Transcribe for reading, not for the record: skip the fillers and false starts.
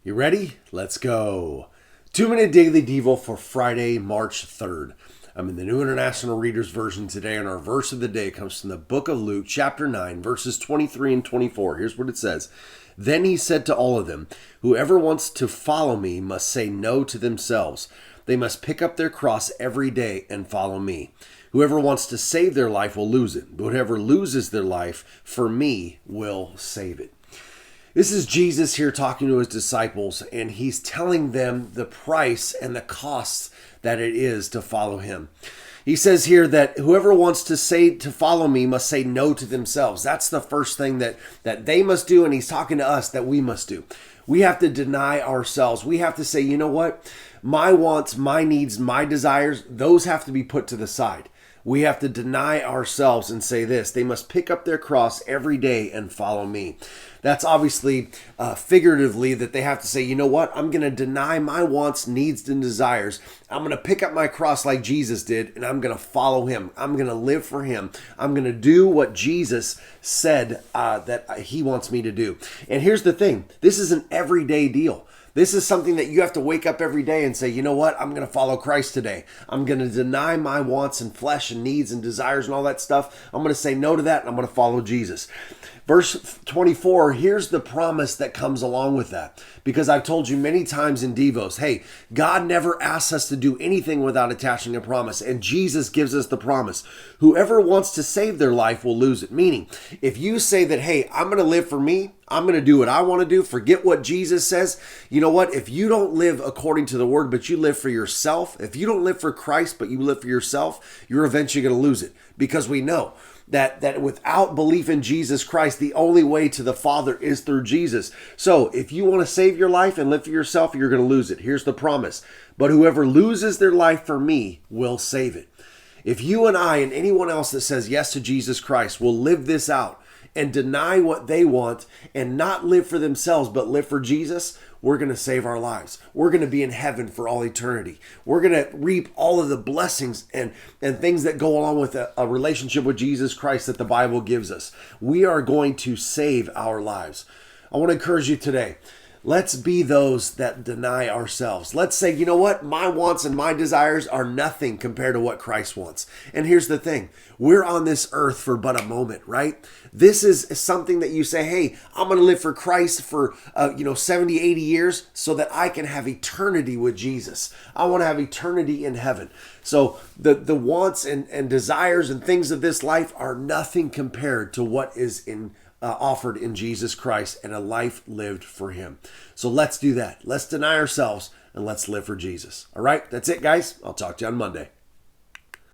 You ready? Let's go. 2-minute daily devo for Friday, March 3rd. I'm in the New International Reader's Version today, and our verse of the day comes from the book of Luke, chapter 9, verses 23 and 24. Here's what it says. Then he said to all of them, whoever wants to follow me must say no to themselves. They must pick up their cross every day and follow me. Whoever wants to save their life will lose it, but whoever loses their life for me will save it. This is Jesus here talking to his disciples, and he's telling them the price and the costs that it is to follow him. He says here that whoever wants to follow me must say no to themselves. That's the first thing that they must do, and he's talking to us that we must do. We have to deny ourselves. We have to say, you know what? My wants, my needs, my desires, those have to be put to the side. We have to deny ourselves and say this. They must pick up their cross every day and follow me. That's obviously figuratively that they have to say, you know what? I'm going to deny my wants, needs, and desires. I'm going to pick up my cross like Jesus did, and I'm going to follow him. I'm going to live for him. I'm going to do what Jesus said that he wants me to do. And here's the thing. This is an everyday deal. This is something that you have to wake up every day and say, you know what? I'm going to follow Christ today. I'm going to deny my wants and flesh and needs and desires and all that stuff. I'm going to say no to that, and I'm going to follow Jesus. Verse 24, here's the promise that comes along with that. Because I've told you many times in Devos, hey, God never asks us to do anything without attaching a promise. And Jesus gives us the promise. Whoever wants to save their life will lose it. Meaning, if you say that, hey, I'm going to live for me, I'm going to do what I want to do, forget what Jesus says. You know what? If you don't live according to the word, but you live for yourself, if you don't live for Christ, but you live for yourself, you're eventually going to lose it. Because we know that without belief in Jesus Christ, the only way to the Father is through Jesus. So if you want to save your life and live for yourself, you're going to lose it. Here's the promise. But whoever loses their life for me will save it. If you and I and anyone else that says yes to Jesus Christ will live this out and deny what they want and not live for themselves, but live for Jesus, we're going to save our lives. We're going to be in heaven for all eternity. We're going to reap all of the blessings and things that go along with a relationship with Jesus Christ that the Bible gives us. We are going to save our lives. I want to encourage you today. Let's be those that deny ourselves. Let's say, you know what? My wants and my desires are nothing compared to what Christ wants. And here's the thing. We're on this earth for but a moment, right? This is something that you say, hey, I'm going to live for Christ for 70, 80 years so that I can have eternity with Jesus. I want to have eternity in heaven. So the wants and desires and things of this life are nothing compared to what is offered in Jesus Christ and a life lived for him. So let's do that. Let's deny ourselves and let's live for Jesus. All right, that's it, guys. I'll talk to you on Monday.